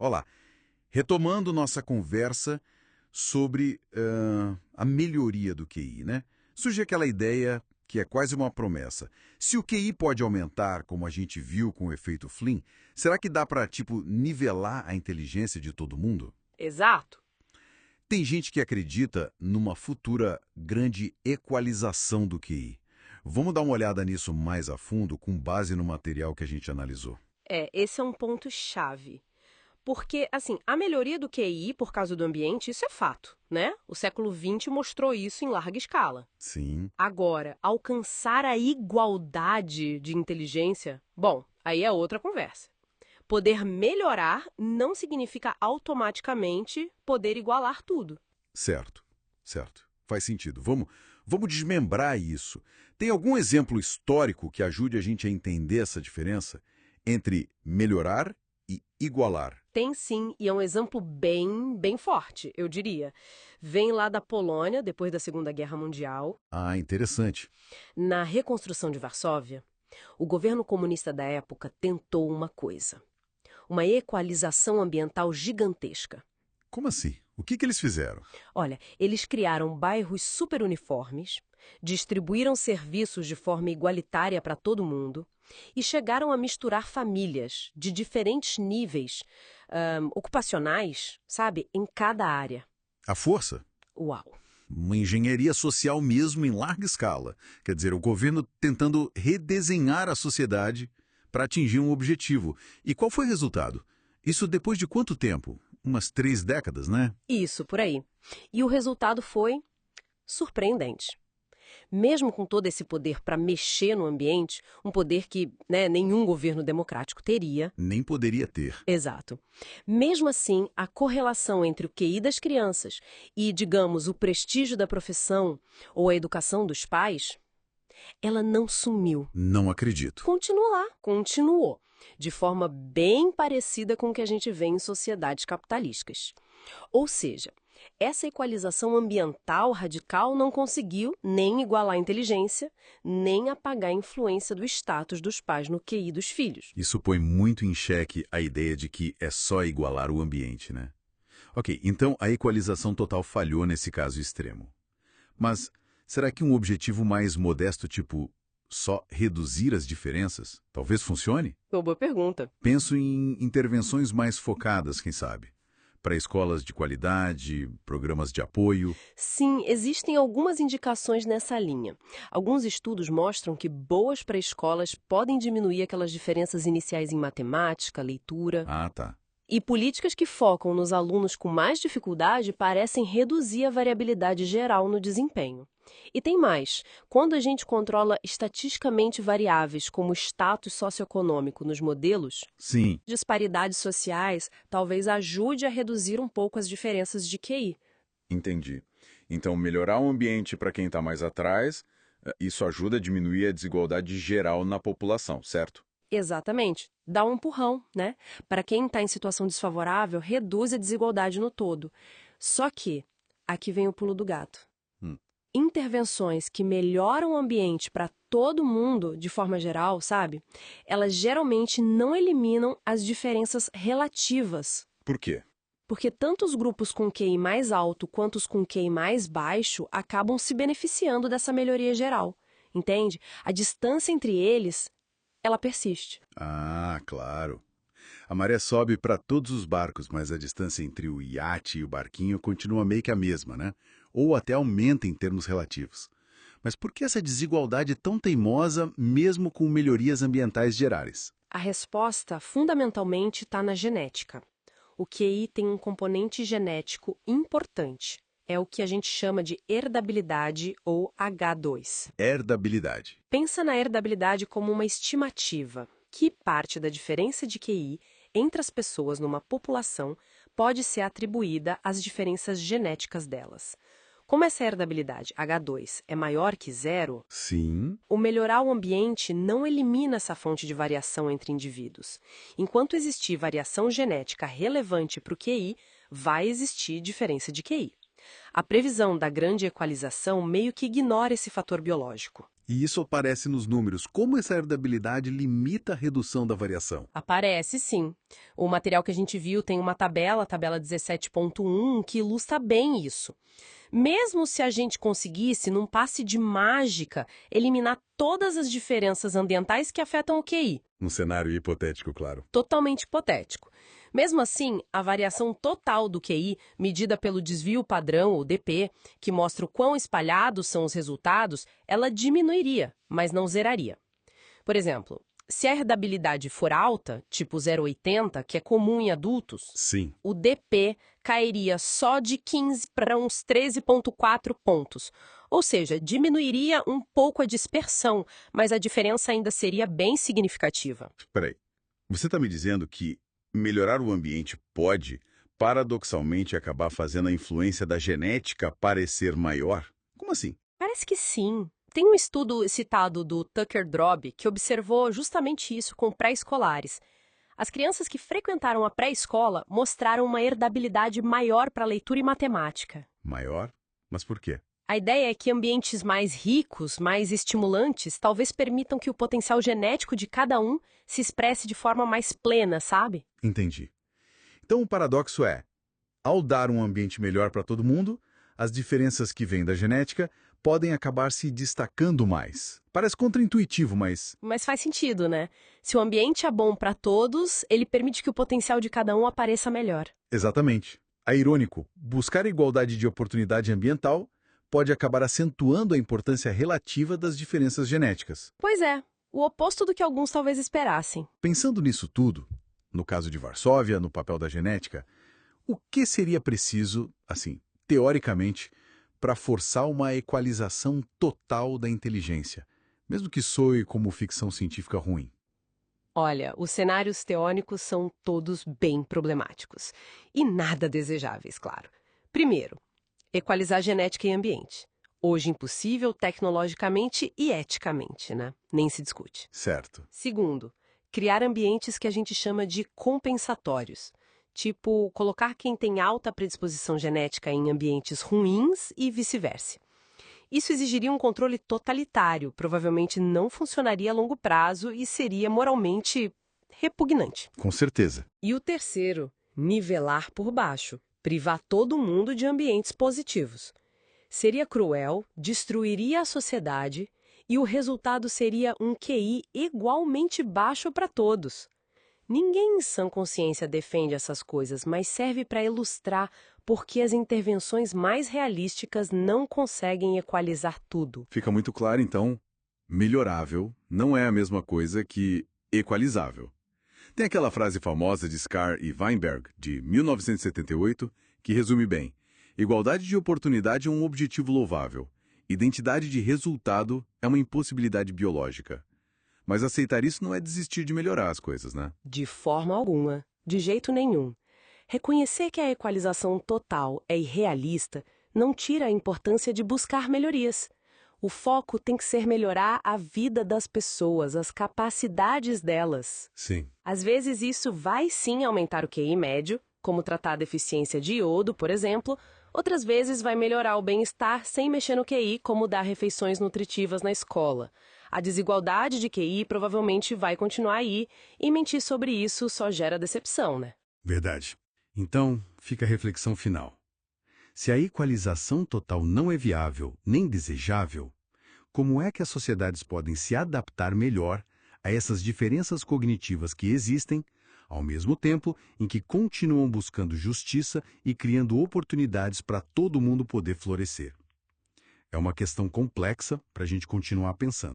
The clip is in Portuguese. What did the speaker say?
Olá, retomando nossa conversa sobre a melhoria do QI, né? Surge aquela ideia que é quase uma promessa. Se o QI pode aumentar, como a gente viu com o efeito Flynn, será que dá para, tipo, nivelar a inteligência de todo mundo? Exato. Tem gente que acredita numa futura grande equalização do QI. Vamos dar uma olhada nisso mais a fundo, com base no material que a gente analisou. Esse é um ponto-chave. Porque, assim, a melhoria do QI por causa do ambiente, isso é fato, né? O século XX mostrou isso em larga escala. Sim, Agora, alcançar a igualdade de inteligência, bom, aí é outra conversa. Poder melhorar não significa automaticamente poder igualar tudo. certo, certo. Faz sentido. Vamos desmembrar isso. Tem algum exemplo histórico que ajude a gente a entender essa diferença entre melhorar e igualar? Tem sim, e é um exemplo bem forte, eu diria. Vem lá da Polônia, depois da Segunda Guerra Mundial. Ah, interessante. Na reconstrução de Varsóvia, o governo comunista da época tentou uma coisa: uma equalização ambiental gigantesca. Como assim? O que eles fizeram? Olha, eles criaram bairros superuniformes, distribuíram serviços de forma igualitária para todo mundo e chegaram a misturar famílias de diferentes níveis ocupacionais, sabe, em cada área. A força? Uau! Uma engenharia social mesmo em larga escala. Quer dizer, o governo tentando redesenhar a sociedade para atingir um objetivo. E qual foi o resultado? Isso depois de quanto tempo? Umas 3 décadas, né? Isso, por aí. E o resultado foi surpreendente. Mesmo com todo esse poder para mexer no ambiente, um poder que, né, nenhum governo democrático teria. Nem poderia ter. Exato. Mesmo assim, a correlação entre o QI das crianças e, digamos, o prestígio da profissão ou a educação dos pais, ela não sumiu. Não acredito. Continua lá, continuou, de forma bem parecida com o que a gente vê em sociedades capitalísticas. Ou seja, essa equalização ambiental radical não conseguiu nem igualar a inteligência, nem apagar a influência do status dos pais no QI dos filhos. Isso põe muito em xeque a ideia de que é só igualar o ambiente, né? Ok, então a equalização total falhou nesse caso extremo. Mas será que um objetivo mais modesto, tipo só reduzir as diferenças, talvez funcione? Boa pergunta. Penso em intervenções mais focadas, quem sabe? Para escolas de qualidade, programas de apoio. Sim, existem algumas indicações nessa linha. Alguns estudos mostram que boas pré-escolas podem diminuir aquelas diferenças iniciais em matemática, leitura. Ah, tá. E políticas que focam nos alunos com mais dificuldade parecem reduzir a variabilidade geral no desempenho. E tem mais: quando a gente controla estatisticamente variáveis como o status socioeconômico nos modelos, Sim, disparidades sociais talvez ajude a reduzir um pouco as diferenças de QI. entendi. Então, melhorar o ambiente para quem está mais atrás, isso ajuda a diminuir a desigualdade geral na população, certo? Exatamente. Dá um empurrão, né? Para quem está em situação desfavorável, reduz a desigualdade no todo. Só que, aqui vem o pulo do gato. Hum. Intervenções que melhoram o ambiente para todo mundo, de forma geral, sabe? Elas geralmente não eliminam as diferenças relativas. Por quê? Porque tanto os grupos com QI mais alto quanto os com QI mais baixo acabam se beneficiando dessa melhoria geral. Entende? A distância entre eles, ela persiste. Ah, claro. A maré sobe para todos os barcos, mas a distância entre o iate e o barquinho continua meio que a mesma, né? Ou até aumenta em termos relativos. Mas por que essa desigualdade tão teimosa, mesmo com melhorias ambientais gerais? A resposta, fundamentalmente, está na genética. O QI tem um componente genético importante. É o que a gente chama de herdabilidade ou H2. Herdabilidade. Pensa na herdabilidade como uma estimativa. Que parte da diferença de QI entre as pessoas numa população pode ser atribuída às diferenças genéticas delas. Como essa herdabilidade H2 é maior que zero, Sim. o melhorar o ambiente não elimina essa fonte de variação entre indivíduos. Enquanto existir variação genética relevante para o QI, vai existir diferença de QI. A previsão da grande equalização meio que ignora esse fator biológico. E isso aparece nos números. Como essa herdabilidade limita a redução da variação? Aparece sim. O material que a gente viu tem uma tabela, a tabela 17.1, que ilustra bem isso. Mesmo se a gente conseguisse, num passe de mágica, eliminar todas as diferenças ambientais que afetam o QI, Um cenário hipotético, claro. totalmente hipotético. Mesmo assim, a variação total do QI, medida pelo desvio padrão, ou DP, que mostra o quão espalhados são os resultados, ela diminuiria, mas não zeraria. Por exemplo, se a herdabilidade for alta, tipo 0,80, que é comum em adultos, Sim. o DP cairia só de 15 para uns 13,4 pontos. Ou seja, diminuiria um pouco a dispersão, mas a diferença ainda seria bem significativa. Peraí. Você está me dizendo que melhorar o ambiente pode, paradoxalmente, acabar fazendo a influência da genética parecer maior? Como assim? Parece que sim. Tem um estudo citado do Tucker Drob que observou justamente isso com pré-escolares. As crianças que frequentaram a pré-escola mostraram uma herdabilidade maior para leitura e matemática. Maior? Mas por quê? A ideia é que ambientes mais ricos, mais estimulantes, talvez permitam que o potencial genético de cada um se expresse de forma mais plena, sabe? Entendi. Então o paradoxo é, ao dar um ambiente melhor para todo mundo, as diferenças que vêm da genética podem acabar se destacando mais. Parece contraintuitivo, mas Mas faz sentido, né? Se o ambiente é bom para todos, ele permite que o potencial de cada um apareça melhor. exatamente. É irônico, buscar igualdade de oportunidade ambiental pode acabar acentuando a importância relativa das diferenças genéticas. Pois é, o oposto do que alguns talvez esperassem. Pensando nisso tudo, no caso de Varsóvia, no papel da genética, o que seria preciso, assim, teoricamente, para forçar uma equalização total da inteligência, mesmo que soe como ficção científica ruim? Olha, os cenários teóricos são todos bem problemáticos. E nada desejáveis, claro. Primeiro, equalizar genética e ambiente. Hoje impossível tecnologicamente e eticamente, né? Nem se discute. Certo. Segundo, criar ambientes que a gente chama de compensatórios. Tipo, colocar quem tem alta predisposição genética em ambientes ruins e vice-versa. Isso exigiria um controle totalitário, provavelmente não funcionaria a longo prazo e seria moralmente repugnante. Com certeza. E o terceiro, nivelar por baixo, privar todo mundo de ambientes positivos. Seria cruel, destruiria a sociedade e o resultado seria um QI igualmente baixo para todos. Ninguém em sã consciência defende essas coisas, mas serve para ilustrar por que as intervenções mais realísticas não conseguem equalizar tudo. Fica muito claro, então, melhorável não é a mesma coisa que equalizável. Tem aquela frase famosa de Scar e Weinberg, de 1978, que resume bem: igualdade de oportunidade é um objetivo louvável. Identidade de resultado é uma impossibilidade biológica. Mas aceitar isso não é desistir de melhorar as coisas, né? De forma alguma, de jeito nenhum. Reconhecer que a equalização total é irrealista não tira a importância de buscar melhorias. O foco tem que ser melhorar a vida das pessoas, as capacidades delas. Sim. Às vezes isso vai sim aumentar o QI médio, como tratar a deficiência de iodo, por exemplo. Outras vezes vai melhorar o bem-estar sem mexer no QI, como dar refeições nutritivas na escola. A desigualdade de QI provavelmente vai continuar aí, e mentir sobre isso só gera decepção, né? Verdade. Então, fica a reflexão final. Se a equalização total não é viável nem desejável, como é que as sociedades podem se adaptar melhor a essas diferenças cognitivas que existem, ao mesmo tempo em que continuam buscando justiça e criando oportunidades para todo mundo poder florescer? É uma questão complexa para a gente continuar pensando.